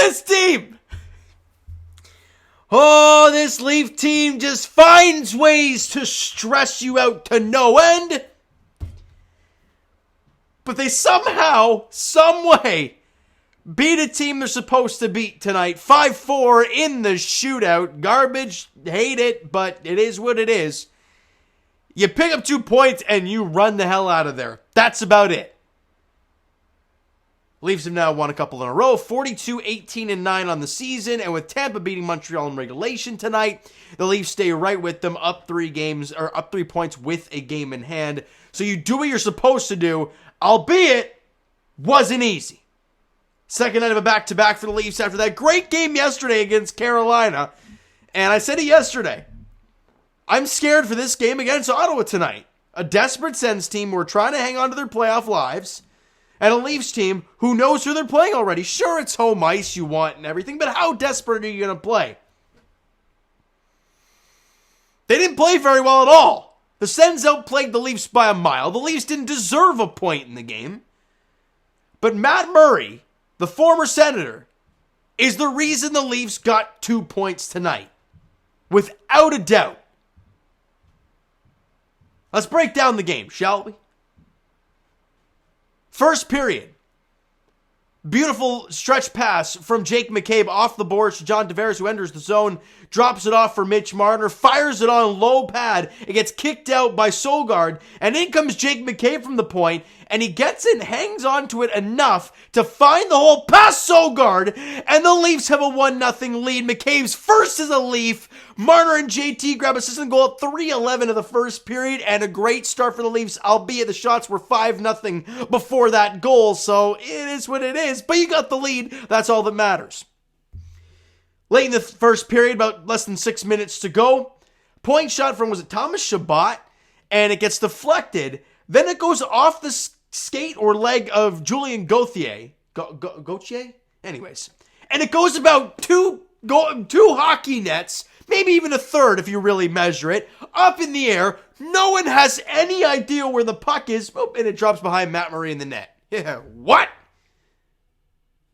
this team? Oh, this Leaf team just finds ways to stress you out to no end. But they somehow, some way, beat a team they're supposed to beat tonight. 5-4 in the shootout. Garbage, hate it, but it is what it is. You pick up 2 points and you run the hell out of there. That's about it. Leafs have now won a couple in a row, 42-18-9 on the season, and with Tampa beating Montreal in regulation tonight, the Leafs stay right with them, up 3 points with a game in hand. So you do what you're supposed to do, albeit wasn't easy. Second night of a back-to-back for the Leafs after that great game yesterday against Carolina, and I said it yesterday, I'm scared for this game against Ottawa tonight. A desperate Sens team who are trying to hang on to their playoff lives, and a Leafs team who knows who they're playing already. Sure, it's home ice you want and everything, but how desperate are you going to play? They didn't play very well at all. The Sens outplayed the Leafs by a mile. The Leafs didn't deserve a point in the game. But Matt Murray, the former Senator, is the reason the Leafs got 2 points tonight. Without a doubt. Let's break down the game, shall we? First period. Beautiful stretch pass from Jake McCabe off the boards to John Tavares, who enters the zone, drops it off for Mitch Marner, fires it on low pad. It gets kicked out by Sogard, and in comes Jake McCabe from the point, and he gets it and hangs on to it enough to find the hole past Sogard, and the Leafs have a 1-0 lead. McCabe's first as a Leaf. Marner and JT grab assist goal at 3:11 of the first period, and a great start for the Leafs, albeit the shots were 5-0 before that goal, so it is what it is, but you got the lead. That's all that matters. Late in the first period, about less than 6 minutes to go, point shot from, was it Thomas Chabot? And it gets deflected. Then it goes off the skate or leg of Julien Gauthier. Gauthier? Anyways. And it goes about two hockey nets, maybe even a third if you really measure it, up in the air. No one has any idea where the puck is, and it drops behind Matt Murray in the net. Yeah, what?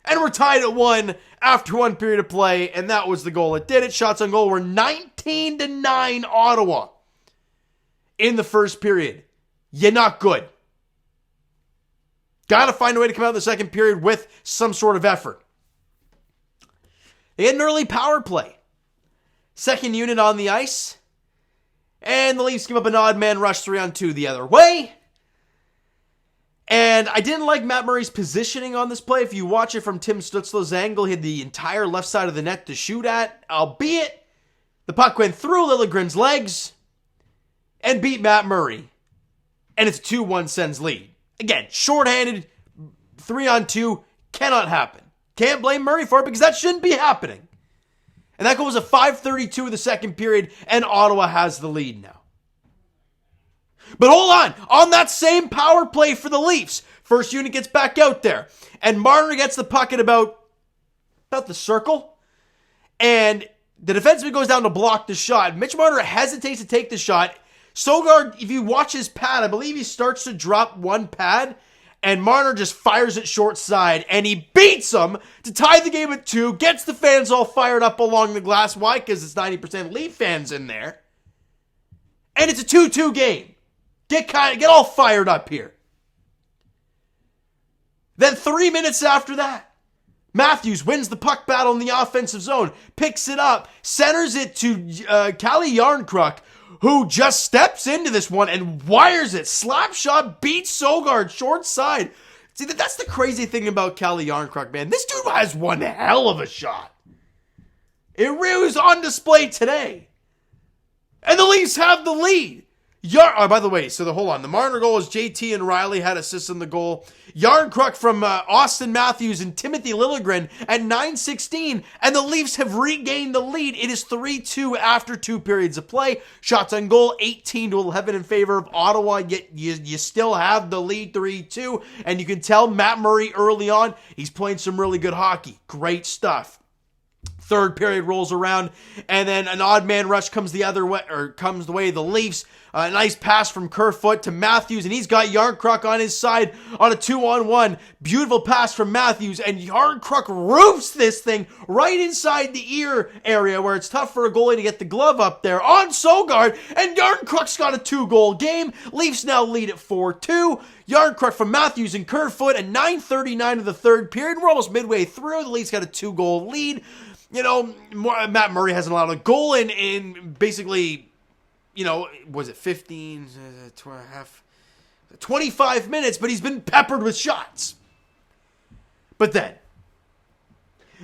And we're tied at 1 after 1 period of play, and that was the goal. It did it. Shots on goal were 19-9 Ottawa in the first period. You're not good. Got to find a way to come out in the second period with some sort of effort. They had an early power play. Second unit on the ice. And the Leafs give up an odd man rush 3-on-2 the other way. And I didn't like Matt Murray's positioning on this play. If you watch it from Tim Stutzla's angle, he had the entire left side of the net to shoot at. Albeit, the puck went through Liljegren's legs and beat Matt Murray. And it's a 2-1 Sens lead. Again, shorthanded, 3-on-2, cannot happen. Can't blame Murray for it because that shouldn't be happening. And that goes at 5:32 of the second period, and Ottawa has the lead now. But hold on that same power play for the Leafs, first unit gets back out there, and Marner gets the puck at about the circle, and the defenseman goes down to block the shot. Mitch Marner hesitates to take the shot. Sogard, if you watch his pad, I believe he starts to drop one pad, and Marner just fires it short side, and he beats him to tie the game at 2, gets the fans all fired up along the glass. Why? Because it's 90% Leaf fans in there. And it's a 2-2 game. Get all fired up here. Then 3 minutes after that, Matthews wins the puck battle in the offensive zone, picks it up, centers it to Calle Jarnkrok, who just steps into this one and wires it. Slap shot, beats Sogard, short side. See, that's the crazy thing about Calle Jarnkrok, man. This dude has one hell of a shot. It really was on display today. And the Leafs have the lead. By the way, hold on. The Marner goal is JT and Riley had assists in the goal. Jarnkrok from Austin Matthews and Timothy Liljegren at 9:16, and the Leafs have regained the lead. It is 3-2 after 2 periods of play. Shots on goal 18-11 in favor of Ottawa. Yet you still have the lead 3-2, and you can tell Matt Murray early on, he's playing some really good hockey. Great stuff. Third period rolls around, and then an odd man rush comes the other way, or comes the way of the Leafs. A nice pass from Kerfoot to Matthews, and he's got Yarncroc on his side on a 2-on-1. Beautiful pass from Matthews, and Yarncroc roofs this thing right inside the ear area where it's tough for a goalie to get the glove up there on Sogard, and Yarncroc's got a 2-goal game. Leafs now lead at 4-2. Yarncroc from Matthews and Kerfoot at 9:39 of the third period. We're almost midway through. The Leafs got a 2-goal lead. You know, Matt Murray hasn't allowed a goal in basically, you know, was it 15, 25 minutes, but he's been peppered with shots. But then,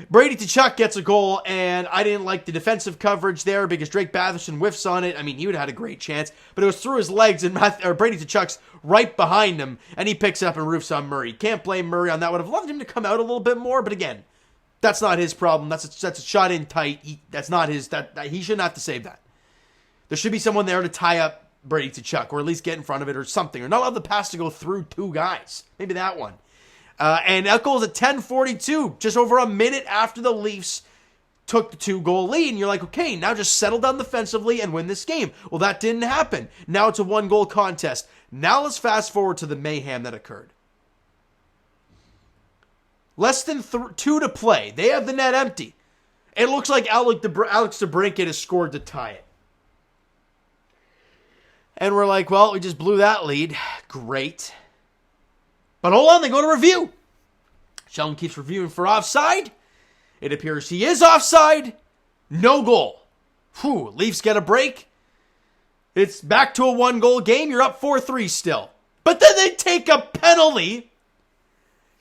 Brady Tkachuk gets a goal, and I didn't like the defensive coverage there because Drake Batherson whiffs on it. I mean, he would have had a great chance, but it was through his legs, and Brady Tkachuk's right behind him, and he picks it up and roofs on Murray. Can't blame Murray on that. Would have loved him to come out a little bit more, but again, that's not his problem. That's a shot in tight. That's not his. He shouldn't have to save that. There should be someone there to tie up Brady Tkachuk, or at least get in front of it or something, or not allow the pass to go through two guys. Maybe that one. And that goal is at 10:42, just over a minute after the Leafs took the 2-goal lead. And you're like, okay, now just settle down defensively and win this game. Well, that didn't happen. Now it's a 1-goal contest. Now let's fast forward to the mayhem that occurred. Less than 2 to play. They have the net empty. It looks like Alex DeBrincat has scored to tie it. And we're like, well, we just blew that lead. Great. But hold on, they go to review. Sheldon keeps reviewing for offside. It appears he is offside. No goal. Whew, Leafs get a break. It's back to a 1-goal game. You're up 4-3 still. But then they take a penalty.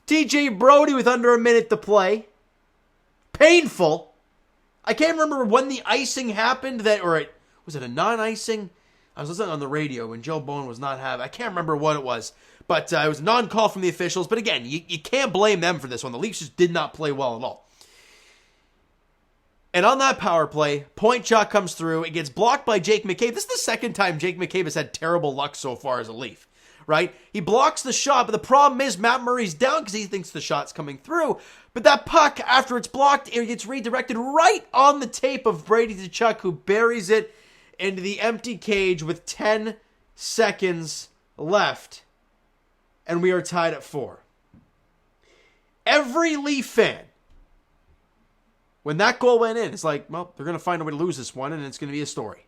TJ Brody with under a minute to play. Painful. I can't remember when the icing happened. Was it a non-icing? I was listening on the radio when Joe Bowen was not having. I can't remember what it was. But it was a non-call from the officials. But again, you can't blame them for this one. The Leafs just did not play well at all. And on that power play, point shot comes through. It gets blocked by Jake McCabe. This is the second time Jake McCabe has had terrible luck so far as a Leaf. Right? He blocks the shot, but the problem is Matt Murray's down because he thinks the shot's coming through. But that puck, after it's blocked, it gets redirected right on the tape of Brady Tkachuk, who buries it into the empty cage with 10 seconds left. And we are tied at 4. Every Leaf fan, when that goal went in, it's like, well, they're going to find a way to lose this one, and it's going to be a story.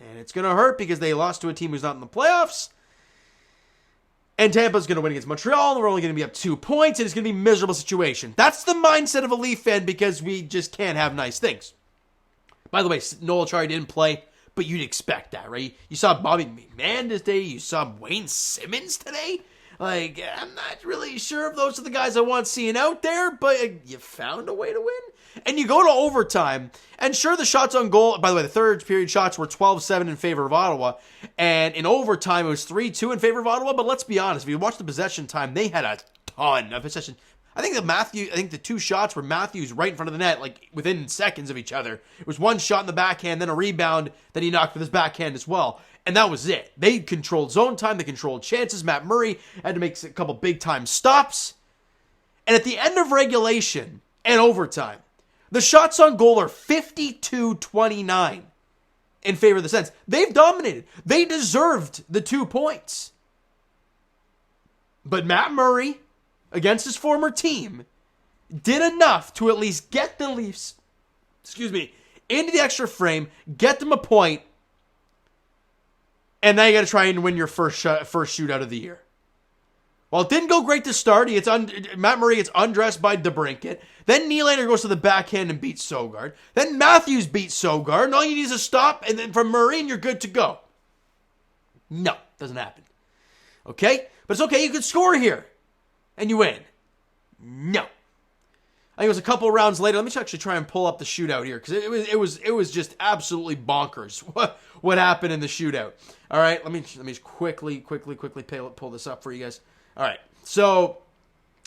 And it's going to hurt because they lost to a team who's not in the playoffs. And Tampa's going to win against Montreal, and we're only going to be up 2 points, and it's going to be a miserable situation. That's the mindset of a Leaf fan because we just can't have nice things. By the way, Noel Acciari didn't play, but you'd expect that, right? You saw Bobby McMahon today. You saw Wayne Simmons today. Like, I'm not really sure if those are the guys I want seeing out there, but you found a way to win. And you go to overtime, and sure, the shots on goal, by the way, the third period shots were 12-7 in favor of Ottawa, and in overtime, it was 3-2 in favor of Ottawa, but let's be honest, if you watch the possession time, they had a ton of possession. I think the 2 shots were Matthews right in front of the net, like within seconds of each other. It was one shot in the backhand, then a rebound that he knocked with his backhand as well. And that was it. They controlled zone time, they controlled chances. Matt Murray had to make a couple big-time stops. And at the end of regulation and overtime, the shots on goal are 52-29 in favor of the Sens. They've dominated. They deserved the 2 points. But Matt Murray, against his former team, did enough to at least get the Leafs, into the extra frame, get them a point, and now you got to try and win your first shootout of the year. Well, it didn't go great to start. Matt Murray gets undressed by DeBrincat. Then Nylander goes to the backhand and beats Sogard. Then Matthews beats Sogard. And all you need is a stop, and then from Murray, and you're good to go. No, doesn't happen. Okay? But it's okay. You could score here, and you win. No. I think it was a couple rounds later. Let me actually try and pull up the shootout here, because it was just absolutely bonkers what happened in the shootout. All right, let me just quickly pull this up for you guys. All right, so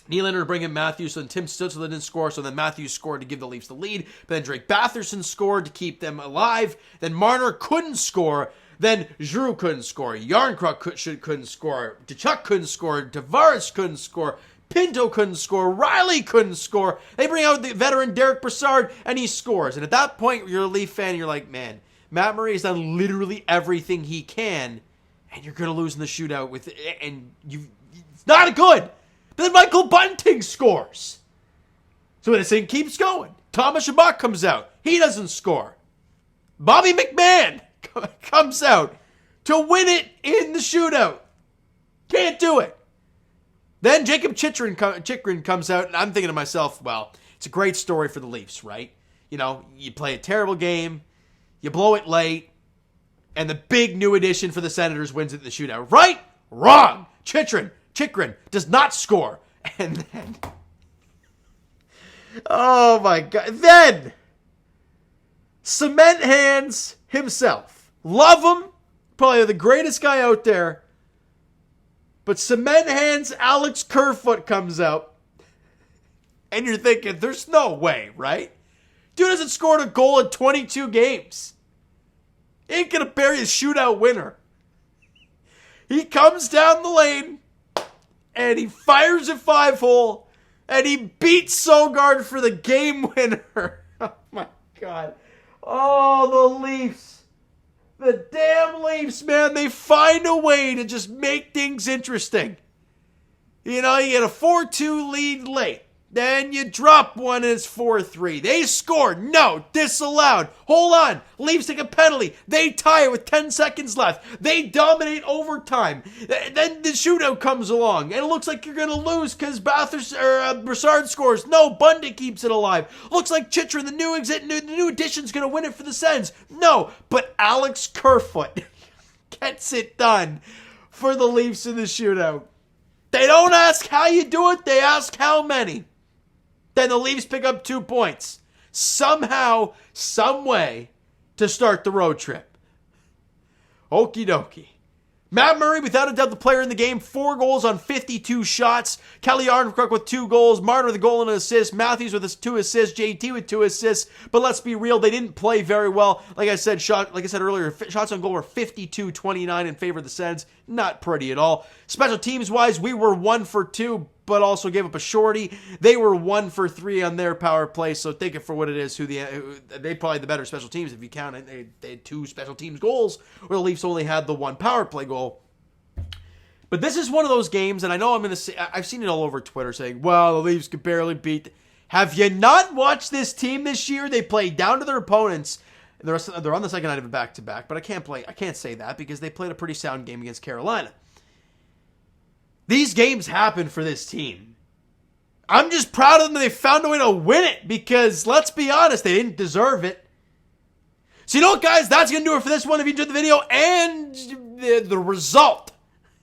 Nylander to bring in Matthews, so then Tim Stützle didn't score, so then Matthews scored to give the Leafs the lead, but then Drake Batherson scored to keep them alive, then Marner couldn't score, then Giroux couldn't score, Yarncroc couldn't score, Tkachuk couldn't score, Tavares couldn't score, Pinto couldn't score. Riley couldn't score. They bring out the veteran Derek Brassard, and he scores. And at that point, you're a Leaf fan, you're like, man, Matt Murray has done literally everything he can, and you're going to lose in the shootout with it, and it's not good. Then Michael Bunting scores. So this thing keeps going. Thomas Chabot comes out. He doesn't score. Bobby McMahon comes out to win it in the shootout. Can't do it. Then Jacob Chychrun comes out, and I'm thinking to myself, well, it's a great story for the Leafs, right? You know, you play a terrible game, you blow it late, and the big new addition for the Senators wins it in the shootout. Right? Wrong. Chychrun does not score. And then, oh my God. Then, Cement Hands himself. Love him. Probably the greatest guy out there. But Cement Hands Alex Kerfoot comes out. And you're thinking, there's no way, right? Dude hasn't scored a goal in 22 games. He ain't going to bury a shootout winner. He comes down the lane. And he fires a 5-hole. And he beats Sogard for the game winner. Oh my God. Oh, the Leafs. The damn Leafs, man, they find a way to just make things interesting. You know, you get a 4-2 lead late. Then you drop one and it's 4-3. They score. No, disallowed. Hold on. Leafs take a penalty. They tie it with 10 seconds left. They dominate overtime. Then the shootout comes along. And it looks like you're going to lose because Brassard scores. No, Bundy keeps it alive. Looks like Chychrun, the new addition's going to win it for the Sens. No, but Alex Kerfoot gets it done for the Leafs in the shootout. They don't ask how you do it. They ask how many. Then the Leafs pick up 2 points. Somehow, some way to start the road trip. Okie dokie. Matt Murray, without a doubt, the player in the game. 4 goals on 52 shots. Kelly Arnkruk with 2 goals. Marner with a goal and an assist. Matthews with 2 assists. JT with 2 assists. But let's be real, they didn't play very well. Like I said earlier, shots on goal were 52-29 in favor of the Sens. Not pretty at all. Special teams-wise, we were 1 for 2, but also gave up a shorty. They were 1 for 3 on their power play, so take it for what it is. They probably the better special teams if you count it. They had 2 special teams goals, where the Leafs only had the 1 power play goal. But this is one of those games, and I know I've seen it all over Twitter saying, well, the Leafs could barely beat. Have you not watched this team this year? They play down to their opponents. They're on the second night of a back-to-back, but I can't say that because they played a pretty sound game against Carolina. These games happen for this team. I'm just proud of them that they found a way to win it because, let's be honest, they didn't deserve it. So you know what, guys? That's going to do it for this one. If you enjoyed the video and the result,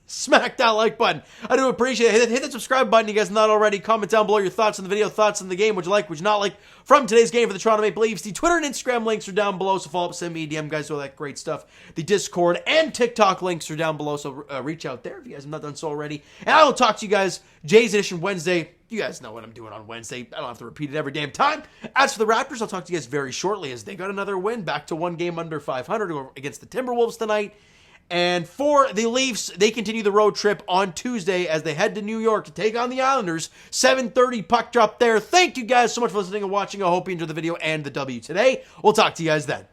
smack that like button. I do appreciate it. Hit that subscribe button, you guys not already. Comment down below your thoughts on the video, thoughts on the game, what you like, what you not like from today's game for the Toronto Maple Leafs. The Twitter and Instagram links are down below, so follow up, send me a DM, guys, all that great stuff. The Discord and TikTok links are down below, so reach out there if you guys have not done so already. And I will talk to you guys Jay's Edition Wednesday. You guys know what I'm doing on Wednesday. I don't have to repeat it every damn time. As for the Raptors, I'll talk to you guys very shortly as they got another win, back to 1 game under 500 against the Timberwolves tonight. And for the Leafs, they continue the road trip on Tuesday as they head to New York to take on the Islanders. 7:30 puck drop there. Thank you guys so much for listening and watching. I hope you enjoyed the video and the W today. We'll talk to you guys then.